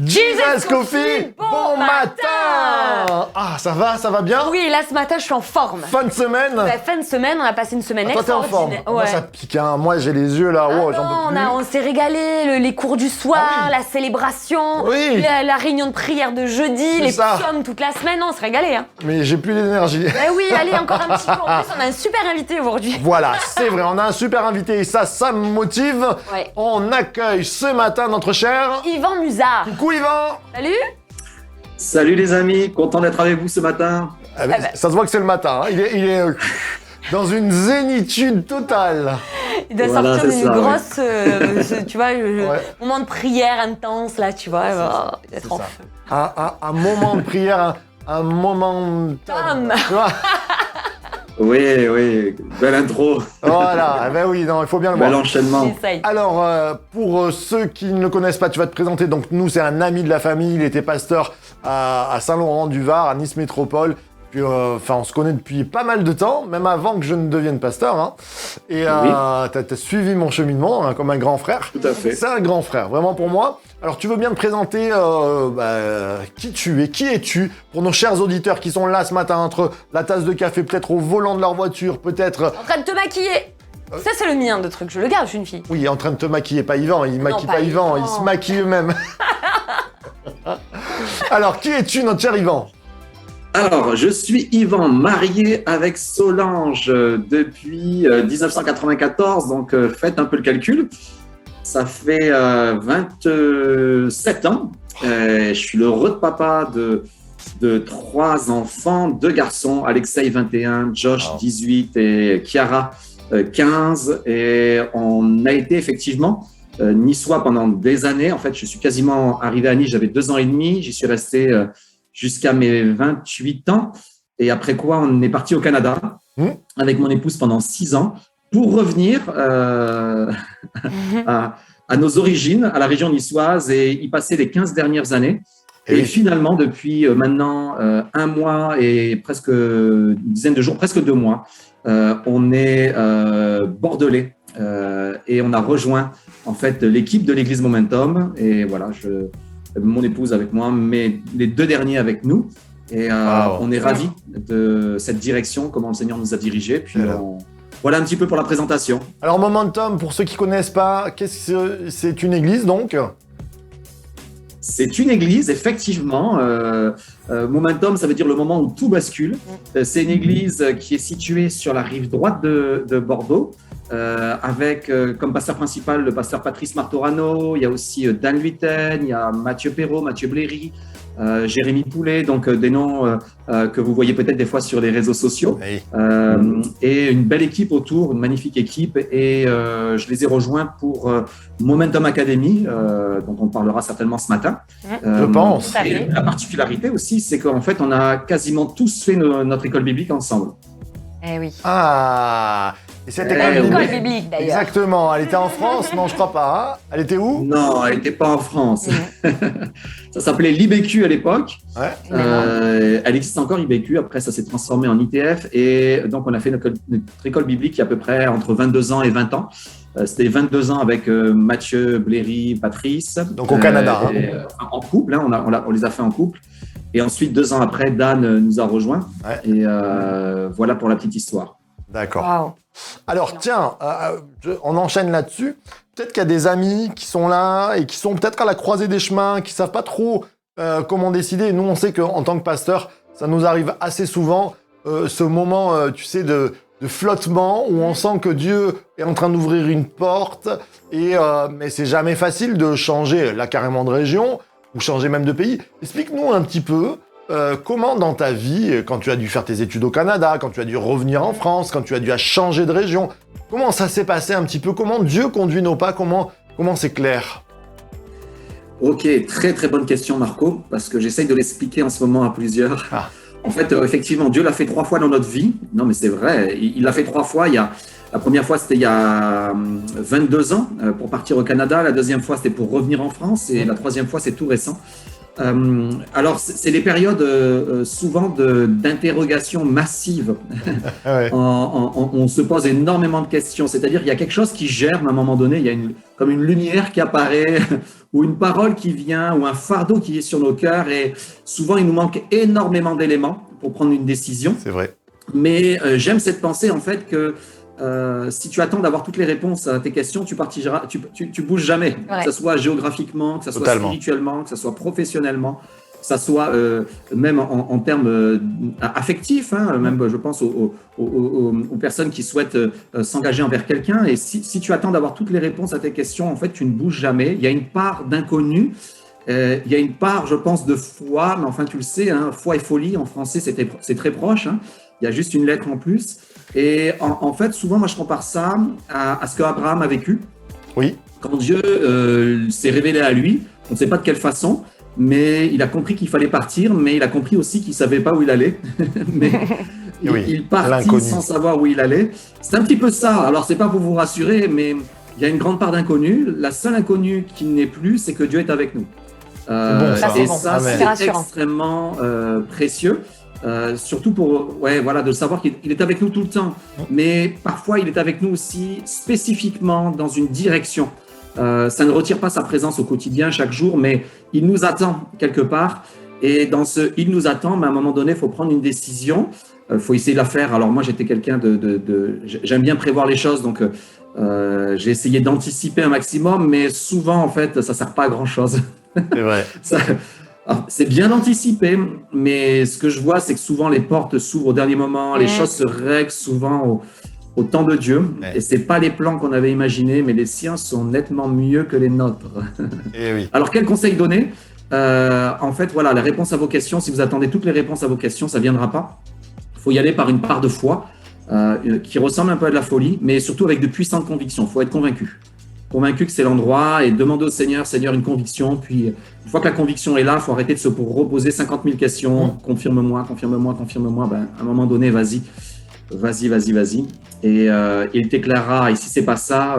Jesus Coffee, bon matin. Ah, ça va bien? Oui, là ce matin je suis en forme. Fin de semaine? Fin de semaine, on a passé une semaine toi, t'es en forme. extraordinaire. Moi, ça pique, hein. Moi, j'ai les yeux là, Ah j'en non, peux plus. on s'est régalé, les cours du soir, Ah oui. la célébration, Oui. la réunion de prière de jeudi, les ça. psaumes toute la semaine, on s'est régalé. Hein. Mais j'ai plus d'énergie. Eh oui, allez, encore un petit peu. En plus, on a un super invité aujourd'hui. Voilà, c'est vrai, on a un super invité et ça me motive. Ouais. On accueille ce matin notre cher... Yvan Musard. Coucou Yvan. Salut. Salut les amis, content d'être avec vous ce matin. Ah ben, ça se voit que c'est le matin, hein. Il est dans une zénitude totale. Il doit Voilà, sortir c'est d'une ça, grosse, tu vois, Ouais. moment de prière intense là, tu vois, d'être en ça. feu. Un moment de prière, un moment... Tom. Tu vois? Oui, belle intro, Voilà, ben oui, non, il faut bien le bel voir. enchaînement. Essaye. Alors, pour ceux qui ne le connaissent pas, tu vas te présenter. Donc, nous, c'est un ami de la famille. Il était pasteur à Saint-Laurent-du-Var, à Nice Métropole. Puis, on se connaît depuis pas mal de temps, même avant que je ne devienne pasteur. Hein. Et t'as suivi mon cheminement hein, comme un grand frère. Tout à fait. C'est un grand frère, vraiment pour moi. Alors, tu veux bien te présenter qui tu es, qui es-tu, pour nos chers auditeurs qui sont là ce matin, entre la tasse de café, peut-être au volant de leur voiture, peut-être... En train de te maquiller. Ça, c'est le mien de truc. Je le garde, je suis une fille. Oui, en train de te maquiller, pas Yvan, il maquille pas Yvan, il se maquille eux-mêmes. Alors, qui es-tu, notre cher Yvan? Alors, je suis Yvan, marié avec Solange depuis 1994, donc faites un peu le calcul. Ça fait 27 ans. Je suis l'heureux papa de 3 enfants, 2 garçons, Alexei 21, Josh 18 et Chiara 15. Et on a été effectivement niçois pendant des années. En fait, je suis quasiment arrivé à Nice, j'avais 2 ans et demi. J'y suis resté jusqu'à mes 28 ans. Et après quoi, on est parti au Canada avec mon épouse pendant 6 ans pour revenir à nos origines, à la région niçoise et y passer les 15 dernières années. Et finalement, depuis maintenant 1 mois et presque une dizaine de jours, presque 2 mois, on est bordelais et on a rejoint en fait l'équipe de l'église Momentum. Et voilà, mon épouse avec moi, mais les 2 derniers avec nous. Et on est ravis de cette direction, comment le Seigneur nous a dirigés. Puis voilà un petit peu pour la présentation. Alors Momentum, pour ceux qui connaissent pas, c'est une église donc? C'est une église, effectivement. Momentum, ça veut dire le moment où tout bascule. C'est une église qui est située sur la rive droite de Bordeaux, avec comme pasteur principal le pasteur Patrice Martorano. Il y a aussi Dan Luiten, il y a Mathieu Perrault, Mathieu Bléry, Jérémy Poulet, donc des noms que vous voyez peut-être des fois sur les réseaux sociaux. Oui. Et une belle équipe autour, une magnifique équipe. Et je les ai rejoints pour Momentum Academy, dont on parlera certainement ce matin. Je pense. Et la particularité aussi, c'est qu'en fait, on a quasiment tous fait notre école biblique ensemble. Eh oui. Ah, et cette L'école oui. biblique d'ailleurs. Exactement, elle était en France? Non, je crois pas. Hein. Elle était où? Non, elle n'était pas en France. Ça s'appelait l'IBQ à l'époque. Ouais. Elle existe encore, IBQ. Après, ça s'est transformé en ITF. Et donc, on a fait notre école biblique il y a à peu près entre 22 ans et 20 ans. C'était 22 ans avec Mathieu, Bléry, Patrice. Donc au Canada. En couple, hein, on les a fait en couple. Et ensuite, 2 ans après, Dan nous a rejoints. Ouais. Et voilà pour la petite histoire. D'accord. Waouh. Alors tiens, on enchaîne là-dessus. Peut-être qu'il y a des amis qui sont là et qui sont peut-être à la croisée des chemins, qui savent pas trop comment décider. Nous, on sait qu'en tant que pasteur, ça nous arrive assez souvent, ce moment, tu sais, de flottement où on sent que Dieu est en train d'ouvrir une porte. Mais c'est jamais facile de changer là carrément de région ou changer même de pays. Explique-nous un petit peu. Comment dans ta vie, quand tu as dû faire tes études au Canada, quand tu as dû revenir en France, quand tu as dû changer de région, comment ça s'est passé un petit peu? Comment Dieu conduit nos pas? Comment c'est clair? Ok, très très bonne question Marco, parce que j'essaye de l'expliquer en ce moment à plusieurs. En fait, effectivement, Dieu l'a fait 3 fois dans notre vie. Non, mais c'est vrai. Il l'a fait 3 fois. La première fois, c'était il y a 22 ans pour partir au Canada. La deuxième fois, c'était pour revenir en France. Et la troisième fois, c'est tout récent. Alors, c'est des périodes souvent d'interrogation massive. Ouais. On se pose énormément de questions. C'est-à-dire qu'il y a quelque chose qui germe à un moment donné. Il y a comme une lumière qui apparaît, ou une parole qui vient, ou un fardeau qui est sur nos cœurs. Et souvent, il nous manque énormément d'éléments pour prendre une décision. C'est vrai. Mais j'aime cette pensée, en fait, que si tu attends d'avoir toutes les réponses à tes questions, tu bouges jamais. Ouais. Que ce soit géographiquement, que ce soit Totalement. spirituellement, que ce soit professionnellement, que ce soit même en termes affectifs, hein, même je pense aux personnes qui souhaitent s'engager envers quelqu'un. Et si tu attends d'avoir toutes les réponses à tes questions, en fait, tu ne bouges jamais. Il y a une part d'inconnu. Il y a une part, je pense, de foi, mais enfin, tu le sais, hein, foi et folie, en français, c'est très proche. Hein. Il y a juste une lettre en plus. Et en fait, souvent, moi, je compare ça à ce qu'Abraham a vécu. Oui. Quand Dieu s'est révélé à lui, on ne sait pas de quelle façon, mais il a compris qu'il fallait partir, mais il a compris aussi qu'il ne savait pas où il allait. Mais Oui, il partit l'inconnu. sans savoir où il allait. C'est un petit peu ça. Alors, ce n'est pas pour vous rassurer, mais il y a une grande part d'inconnu. La seule inconnue qui n'est plus, c'est que Dieu est avec nous. bon, ça. Et bon. ça, Amen. C'est c'est rassurant. extrêmement précieux. Surtout pour de savoir qu'il est avec nous tout le temps, mais parfois il est avec nous aussi spécifiquement dans une direction. Ça ne retire pas sa présence au quotidien chaque jour, mais il nous attend quelque part. Et dans il nous attend, mais à un moment donné, il faut prendre une décision. Il faut essayer de la faire. Alors moi, j'étais quelqu'un j'aime bien prévoir les choses, donc j'ai essayé d'anticiper un maximum, mais souvent en fait, ça sert pas à grand chose. C'est vrai. Alors, c'est bien d'anticiper, mais ce que je vois, c'est que souvent les portes s'ouvrent au dernier moment, les choses se règlent souvent au temps de Dieu. Ouais. Et c'est pas les plans qu'on avait imaginés, mais les siens sont nettement mieux que les nôtres. Et oui. Alors, quel conseil donner En fait, voilà, la réponse à vos questions, si vous attendez toutes les réponses à vos questions, ça ne viendra pas. Il faut y aller par une part de foi qui ressemble un peu à de la folie, mais surtout avec de puissantes convictions. Il faut être convaincu. Convaincu que c'est l'endroit et demander au Seigneur, une conviction. Puis, une fois que la conviction est là, il faut arrêter de se reposer 50 000 questions. Confirme-moi, confirme-moi, confirme-moi. Ben, à un moment donné, vas-y. Et il t'éclairera. Et si c'est pas ça,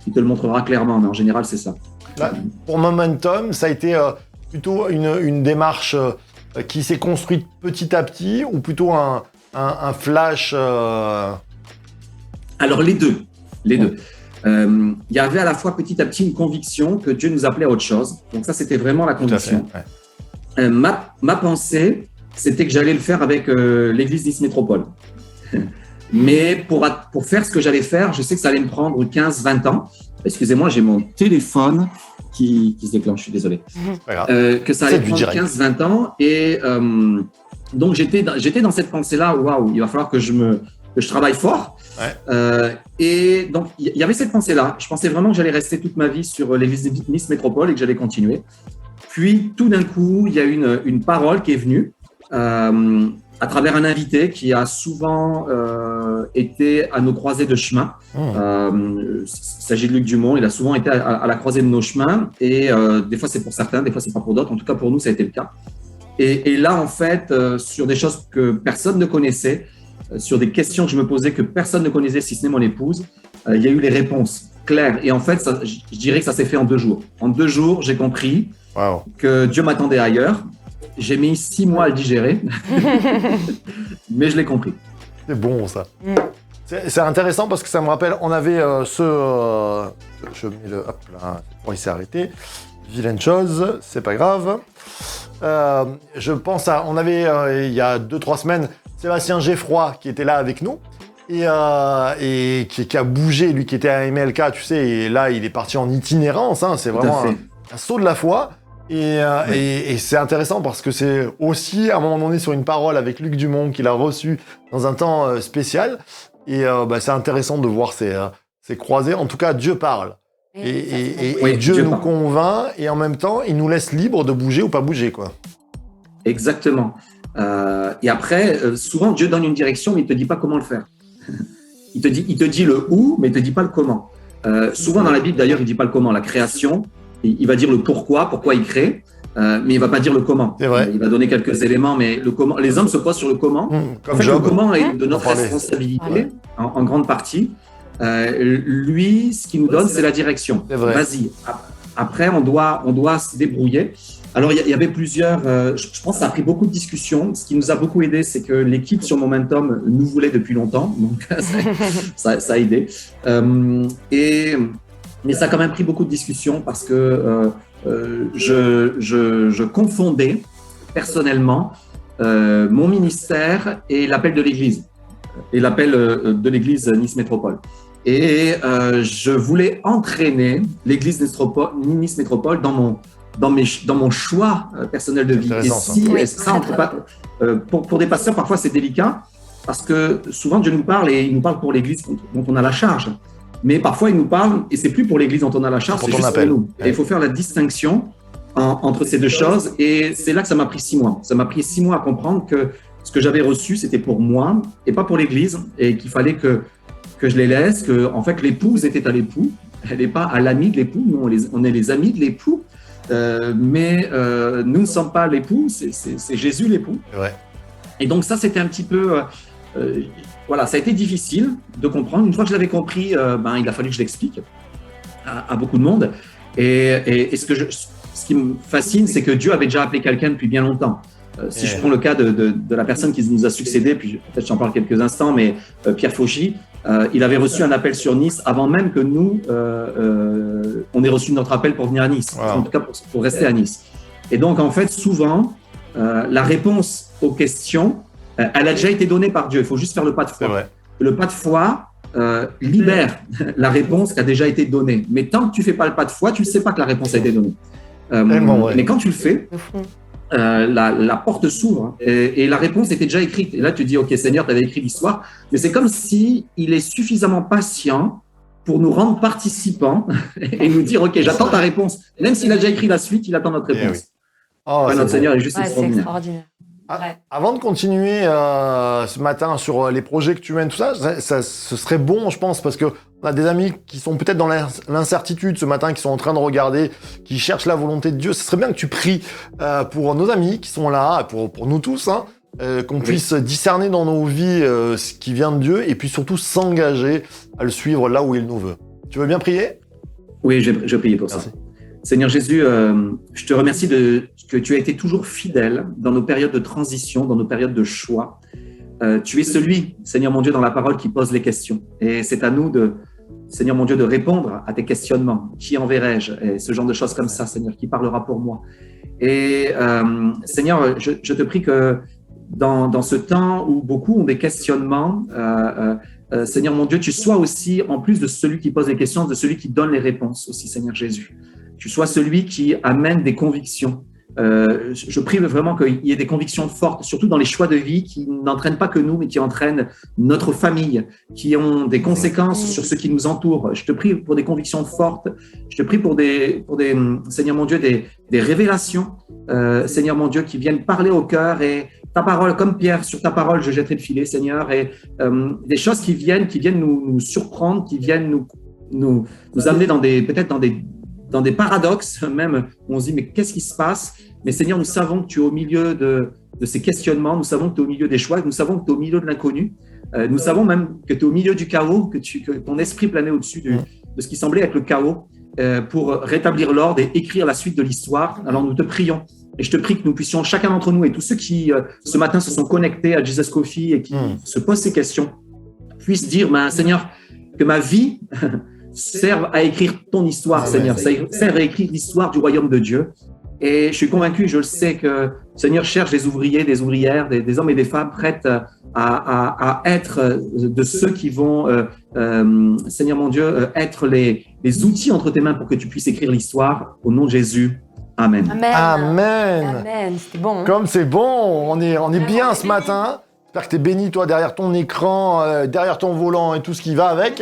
il te le montrera clairement. Mais en général, c'est ça. Là, pour Momentum, ça a été plutôt une démarche qui s'est construite petit à petit ou plutôt un flash Alors, les deux. Il y avait à la fois petit à petit une conviction que Dieu nous appelait à autre chose. Donc ça, c'était vraiment la Tout à fait. conviction. Ouais. Ma pensée, c'était que j'allais le faire avec l'église Nice Métropole. Mais pour faire ce que j'allais faire, je sais que ça allait me prendre 15-20 ans. Excusez-moi, j'ai mon téléphone qui se déclenche, je suis désolé. C'est pas grave. Que ça allait prendre 15-20 ans. Et donc, j'étais dans cette pensée-là, waouh, il va falloir que je travaille fort. Ouais. Et donc, il y avait cette pensée-là. Je pensais vraiment que j'allais rester toute ma vie sur l'église Nice Métropole et que j'allais continuer. Puis, tout d'un coup, il y a une parole qui est venue à travers un invité qui a souvent été à nos croisées de chemin. Il s'agit de Luc Dumont. Il a souvent été à la croisée de nos chemins. Et des fois, c'est pour certains, des fois, c'est pas pour d'autres. En tout cas, pour nous, ça a été le cas. Et là, en fait, sur des choses que personne ne connaissait, sur des questions que je me posais que personne ne connaissait, si ce n'est mon épouse, il y a eu les réponses claires. Et en fait, je dirais que ça s'est fait en 2 jours. En 2 jours, j'ai compris que Dieu m'attendait ailleurs. J'ai mis 6 mois à le digérer, mais je l'ai compris. C'est bon, ça. C'est intéressant parce que ça me rappelle, on avait je mets le... Hop là, bon, il s'est arrêté. Vilaine chose, c'est pas grave. Je pense on avait, il y a 2-3 semaines, Sébastien Geffroy qui était là avec nous et qui a bougé, lui qui était à MLK, tu sais, et là il est parti en itinérance, hein, c'est vraiment un saut de la foi. Et c'est intéressant parce que c'est aussi à un moment donné sur une parole avec Luc Dumont qu'il a reçu dans un temps spécial. Et c'est intéressant de voir ces croisés. En tout cas, Dieu parle. Et Dieu nous convainc et en même temps, il nous laisse libre de bouger ou pas bouger, quoi. Exactement. Et après, souvent, Dieu donne une direction, mais il ne te dit pas comment le faire. Il te dit le où, mais il ne te dit pas le comment. Souvent dans la Bible, d'ailleurs, il ne dit pas le comment. La création, il va dire le pourquoi il crée. mais il va pas dire le comment. C'est vrai. Il va donner quelques éléments, mais le comment. Les hommes se posent sur le comment. Comme En fait, Job. le comment est de notre On parlait. responsabilité Ouais. en grande partie. Lui, ce qu'il nous donne, c'est la direction. C'est vrai. Vas-y. Après, on doit se débrouiller. Alors, il y avait plusieurs. Je pense que ça a pris beaucoup de discussions. Ce qui nous a beaucoup aidé, c'est que l'équipe sur Momentum nous voulait depuis longtemps, donc ça a aidé. Mais ça a quand même pris beaucoup de discussions parce que je confondais personnellement mon ministère et l'appel de l'Église, et l'appel de l'Église Nice Métropole. Et je voulais entraîner l'Église Nice Métropole dans mon choix personnel de vie. Et si, Oui, ça, on peut pas, pour des pasteurs, parfois c'est délicat parce que souvent Dieu nous parle et il nous parle pour l'Église dont on a la charge. Mais parfois il nous parle et c'est plus pour l'Église dont on a la charge, c'est juste pour nous. Et il faut faire la distinction entre ces deux choses. Et c'est là que ça m'a pris 6 mois. Ça m'a pris 6 mois à comprendre que ce que j'avais reçu, c'était pour moi et pas pour l'Église, et qu'il fallait que je les laisse, que en fait l'épouse était à l'époux, elle n'est pas à l'ami de l'époux, nous on est les amis de l'époux, mais nous ne sommes pas l'époux, c'est Jésus l'époux. Ouais. Et donc ça c'était un petit peu, voilà, ça a été difficile de comprendre. Une fois que je l'avais compris, il a fallu que je l'explique à beaucoup de monde. Et ce qui me fascine, c'est que Dieu avait déjà appelé quelqu'un depuis bien longtemps. Si je prends le cas de la personne qui nous a succédé, puis peut-être j'en parle quelques instants, mais Pierre Fauchy, il avait reçu un appel sur Nice avant même que nous, on ait reçu notre appel pour venir à Nice, en tout cas pour rester à Nice. Et donc, en fait, souvent, la réponse aux questions, elle a déjà été donnée par Dieu. Il faut juste faire le pas de foi. Le pas de foi libère la réponse qui a déjà été donnée. Mais tant que tu ne fais pas le pas de foi, tu ne sais pas que la réponse a été donnée. Mais quand tu le fais, la porte s'ouvre et la réponse était déjà écrite. Et là, tu dis, OK, Seigneur, tu avais écrit l'histoire. Mais c'est comme si il est suffisamment patient pour nous rendre participants et nous dire, OK, j'attends ta réponse. Même s'il a déjà écrit la suite, il attend notre réponse. Notre Seigneur est juste extraordinaire. Avant de continuer ce matin sur les projets que tu mènes, tout ça, ce serait bon, je pense, parce que on a des amis qui sont peut-être dans l'incertitude ce matin, qui sont en train de regarder, qui cherchent la volonté de Dieu. Ce serait bien que tu pries pour nos amis qui sont là, pour nous tous, hein, qu'on puisse discerner dans nos vies ce qui vient de Dieu et puis surtout s'engager à le suivre là où il nous veut. Tu veux bien prier ? Oui, je vais prier pour ça. Seigneur Jésus, je te remercie que tu as été toujours fidèle dans nos périodes de transition, dans nos périodes de choix. Tu es celui, Seigneur mon Dieu, dans la parole qui pose les questions. Et c'est à nous, Seigneur mon Dieu, de répondre à tes questionnements. Qui enverrai-je ? Et ce genre de choses comme ça, Seigneur, qui parlera pour moi. Et Seigneur, je te prie que dans ce temps où beaucoup ont des questionnements, Seigneur mon Dieu, tu sois aussi, en plus de celui qui pose les questions, de celui qui donne les réponses aussi, Seigneur Jésus. Tu sois celui qui amène des convictions. Je prie vraiment qu'il y ait des convictions fortes, surtout dans les choix de vie qui n'entraînent pas que nous, mais qui entraînent notre famille, qui ont des conséquences sur ce qui nous entoure. Je te prie pour des convictions fortes. Je te prie pour des Seigneur mon Dieu, des révélations, Seigneur mon Dieu, qui viennent parler au cœur. Et ta parole, comme Pierre, sur ta parole, je jetterai le filet, Seigneur. Et des choses qui viennent nous surprendre, qui viennent nous amener peut-être dans des paradoxes, même, où on se dit, mais qu'est-ce qui se passe ? Mais Seigneur, nous savons que tu es au milieu de ces questionnements, nous savons que tu es au milieu des choix, nous savons que tu es au milieu de l'inconnu, nous savons même que tu es au milieu du chaos, que ton esprit planait au-dessus de ce qui semblait être le chaos, pour rétablir l'ordre et écrire la suite de l'histoire. Alors nous te prions, et je te prie que nous puissions, chacun d'entre nous, et tous ceux qui ce matin se sont connectés à Jesus Coffee et qui se posent ces questions, puissent dire, Seigneur, que ma vie serve à écrire ton histoire, Seigneur, serve à écrire l'histoire du royaume de Dieu. Et je suis convaincu, je le sais, que Seigneur cherche des ouvriers, des ouvrières, des hommes et des femmes prêtes à être de ceux qui vont, Seigneur mon Dieu, être les outils entre tes mains pour que tu puisses écrire l'histoire. Au nom de Jésus, Amen. Amen. C'était bon. Hein. Comme c'est bon, on est bien ce matin. J'espère que tu es béni, toi, derrière ton écran, derrière ton volant et tout ce qui va avec.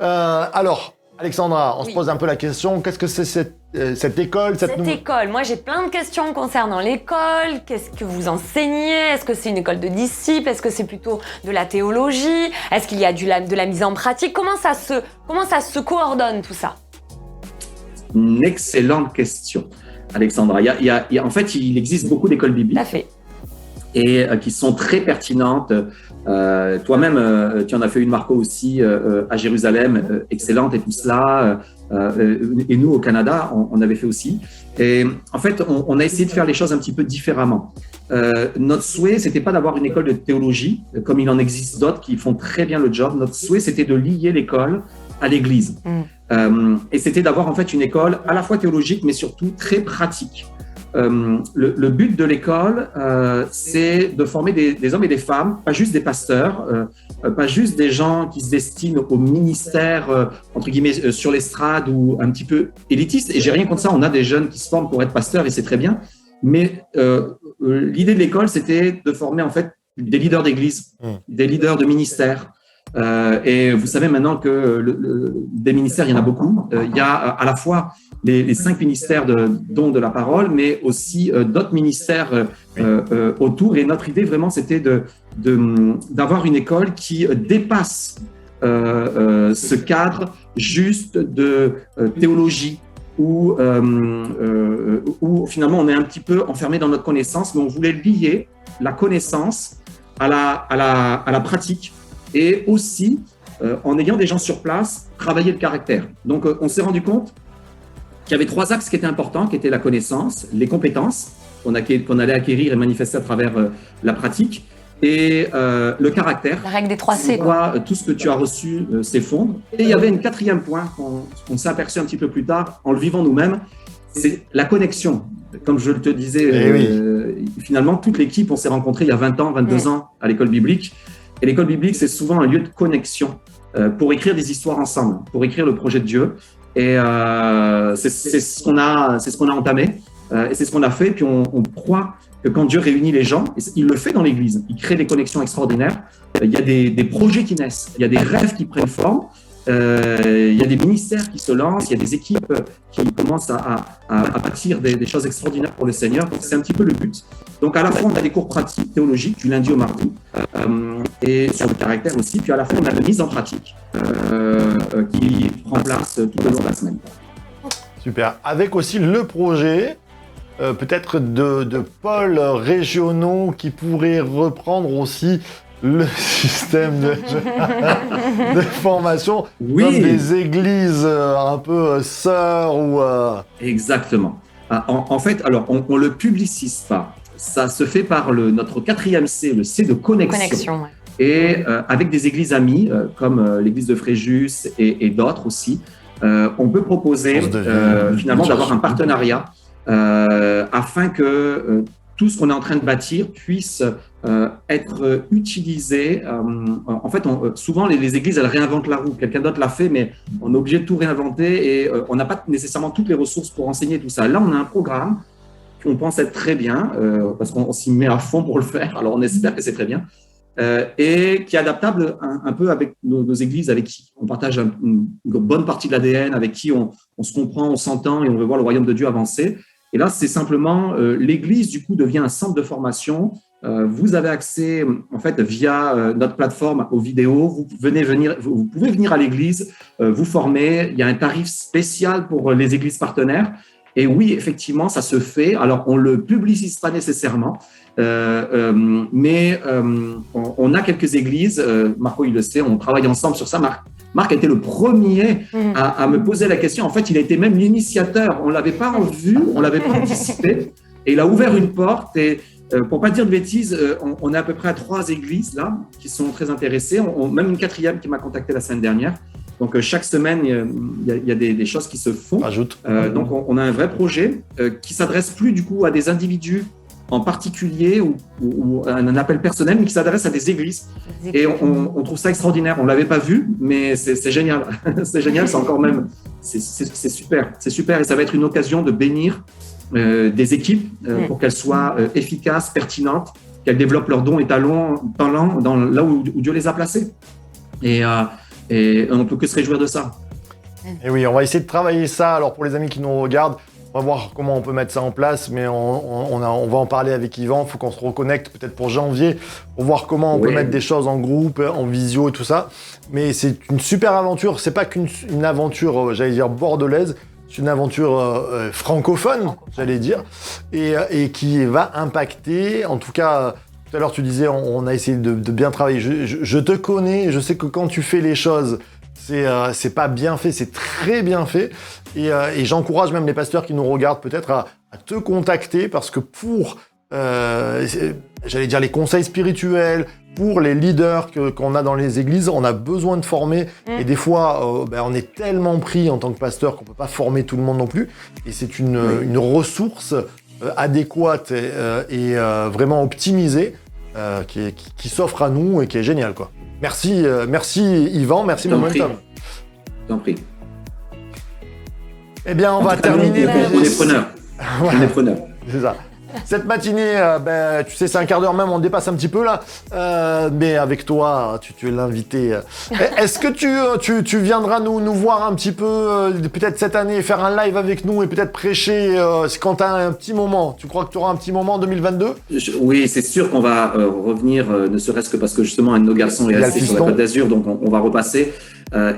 Alors, Alexandra, on se pose un peu la question, qu'est-ce que c'est cette école Cette école, moi j'ai plein de questions concernant l'école. Qu'est-ce que vous enseignez ? Est-ce que c'est une école de disciples ? Est-ce que c'est plutôt de la théologie ? Est-ce qu'il y a de la mise en pratique ? Comment ça se coordonne tout ça ? Une excellente question. Alexandra. En fait, il existe beaucoup d'écoles bibliques. Tout à fait. Et qui sont très pertinentes. Toi-même, tu en as fait une, Marco, aussi à Jérusalem, excellente et tout cela. Et nous, au Canada, on avait fait aussi. Et en fait, on a essayé de faire les choses un petit peu différemment. Notre souhait, c'était pas d'avoir une école de théologie, comme il en existe d'autres qui font très bien le job. Notre souhait, c'était de lier l'école à l'Église. Et c'était d'avoir en fait une école à la fois théologique, mais surtout très pratique. Le but de l'école, c'est de former des hommes et des femmes, pas juste des pasteurs, pas juste des gens qui se destinent au ministère, entre guillemets, sur l'estrade ou un petit peu élitiste. Et j'ai rien contre ça, on a des jeunes qui se forment pour être pasteurs et c'est très bien. Mais l'idée de l'école, c'était de former en fait des leaders d'église, des leaders de ministère. Et vous savez maintenant que des ministères, il y en a beaucoup. Il y a à la fois les 5 ministères dons de la parole, mais aussi d'autres ministères autour. Et notre idée vraiment, c'était d'avoir une école qui dépasse ce cadre juste de théologie où finalement on est un petit peu enfermé dans notre connaissance, mais on voulait lier la connaissance à la pratique. Et aussi, en ayant des gens sur place, travailler le caractère. Donc, on s'est rendu compte qu'il y avait 3 axes qui étaient importants, qui étaient la connaissance, les compétences qu'on allait acquérir et manifester à travers la pratique, et le caractère. La règle des 3 C. Tout ce que tu as reçu s'effondre. Et il y avait un 4e point qu'on s'est aperçu un petit peu plus tard, en le vivant nous-mêmes, c'est la connexion. Comme je te disais, finalement, toute l'équipe, on s'est rencontrés il y a 20 ans, 22 ans à l'école biblique. Et l'école biblique, c'est souvent un lieu de connexion pour écrire des histoires ensemble, pour écrire le projet de Dieu. Et c'est ce qu'on a entamé, et c'est ce qu'on a fait. Puis on croit que quand Dieu réunit les gens, il le fait dans l'Église, il crée des connexions extraordinaires. Il y a des projets qui naissent, il y a des rêves qui prennent forme. Il y a des ministères qui se lancent, il y a des équipes qui commencent à bâtir des choses extraordinaires pour le Seigneur. C'est un petit peu le but. Donc à la fois on a des cours pratiques, théologiques, du lundi au mardi, et sur le caractère aussi. Puis à la fois on a la mise en pratique qui prend place tout au long de la semaine. Super. Avec aussi le projet peut-être de pôles régionaux qui pourraient reprendre aussi le système de formation, comme des églises un peu sœurs ou... Exactement. En fait, alors, on le publicise pas. Ça se fait par notre 4e C, le C de connexion. Ouais. Et avec des églises amies, comme l'église de Fréjus et d'autres aussi, on peut proposer finalement d'avoir un partenariat afin que tout ce qu'on est en train de bâtir puisse être utilisé. En fait, souvent, les églises, elles réinventent la roue. Quelqu'un d'autre l'a fait, mais on est obligé de tout réinventer et on n'a pas nécessairement toutes les ressources pour enseigner tout ça. Là, on a un programme qu'on pense être très bien, parce qu'on s'y met à fond pour le faire. Alors, on espère que c'est très bien. Et qui est adaptable un peu avec nos églises, avec qui on partage une bonne partie de l'ADN, avec qui on se comprend, on s'entend et on veut voir le royaume de Dieu avancer. Et là, c'est simplement l'église, du coup, devient un centre de formation. Vous avez accès, en fait, via notre plateforme aux vidéos. Vous pouvez venir à l'église, vous former. Il y a un tarif spécial pour les églises partenaires. Et oui, effectivement, ça se fait. Alors, on le publicise pas nécessairement, mais on a quelques églises. Marco, il le sait, on travaille ensemble sur ça. Marc a été le premier à me poser la question. En fait, il a été même l'initiateur. On l'avait pas vu, on l'avait pas anticipé. Et il a ouvert une porte. Et pour pas dire de bêtises, on est à peu près à 3 églises là qui sont très intéressées. Même une 4e qui m'a contacté la semaine dernière. Donc, chaque semaine, il y a des choses qui se font. Donc, on a un vrai projet qui s'adresse plus du coup à des individus en particulier ou un appel personnel, mais qui s'adresse à des églises. Et on trouve ça extraordinaire. On ne l'avait pas vu, mais c'est génial. C'est génial, c'est encore même... C'est super. C'est super et ça va être une occasion de bénir des équipes pour qu'elles soient efficaces, pertinentes, qu'elles développent leurs dons et talents là où Dieu les a placés. Et on ne peut que se réjouir de ça. Et oui, on va essayer de travailler ça. Alors pour les amis qui nous regardent, on va voir comment on peut mettre ça en place, mais on va en parler avec Yvan. Il faut qu'on se reconnecte peut-être pour janvier, pour voir comment on peut mettre des choses en groupe, en visio et tout ça. Mais c'est une super aventure. C'est pas qu'une aventure, j'allais dire, bordelaise. c'est une aventure francophone, j'allais dire, et qui va impacter, en tout cas, tout à l'heure tu disais, on a essayé de bien travailler. Je te connais, je sais que quand tu fais les choses, c'est pas bien fait, c'est très bien fait. Et j'encourage même les pasteurs qui nous regardent peut-être à te contacter parce que pour, j'allais dire, les conseils spirituels, pour les leaders qu'on a dans les églises, on a besoin de former. Et des fois, on est tellement pris en tant que pasteur qu'on peut pas former tout le monde non plus. Et c'est une ressource adéquate et vraiment optimisée qui s'offre à nous et qui est géniale, quoi. Merci Yvan, merci Momentum. T'en prie. Eh bien, on va terminer. On est preneurs. On est preneurs. C'est ça. Cette matinée, tu sais, c'est un quart d'heure même, on dépasse un petit peu là. Mais avec toi, tu es l'invité. Est-ce que tu viendras nous voir un petit peu, peut-être cette année, faire un live avec nous et peut-être prêcher quand tu as un petit moment? Tu crois que tu auras un petit moment en 2022? Oui, c'est sûr qu'on va revenir, ne serait-ce que parce que justement, un de nos garçons est resté sur la Côte d'Azur, donc on va repasser.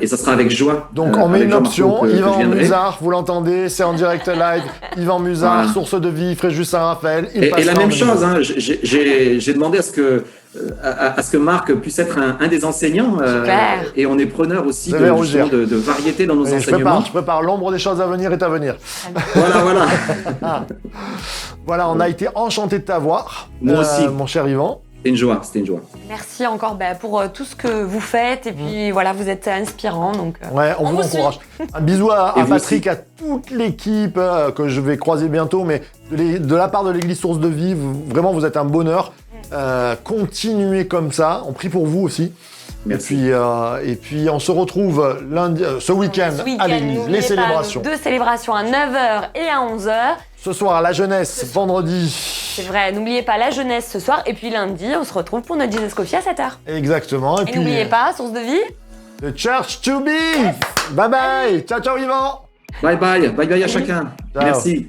Et ça sera avec joie. Donc on met une option, Yvan Musard, vous l'entendez, c'est en direct live. Yvan Musard, voilà. Source de vie, Fréjus Saint-Raphaël. Et la même chose, hein, j'ai demandé à ce que Marc puisse être un des enseignants. Et on est preneur aussi de variété dans nos enseignements. Je prépare l'ombre des choses à venir est à venir. Voilà. Voilà, on a été enchanté de t'avoir. Moi aussi. Mon cher Yvan. C'était une joie. Merci encore pour tout ce que vous faites et puis voilà, vous êtes inspirants, donc ouais, on vous encourage. Un bisou à Patrick, à toute l'équipe que je vais croiser bientôt, mais de la part de l'Église Source de Vie, vraiment vous êtes un bonheur. Continuez comme ça, on prie pour vous aussi. Merci. Et puis on se retrouve lundi, ce week-end à l'église, les célébrations. 2 célébrations à 9h et à 11h. Ce soir à la jeunesse, vendredi. C'est vrai, n'oubliez pas la jeunesse ce soir. Et puis lundi, on se retrouve pour notre Jesus Coffee à 7h. Exactement. Et puis n'oubliez pas, Source de Vie. The Church to be. Yes. Bye bye. Ciao Yvan. Bye bye à chacun. Ciao. Merci.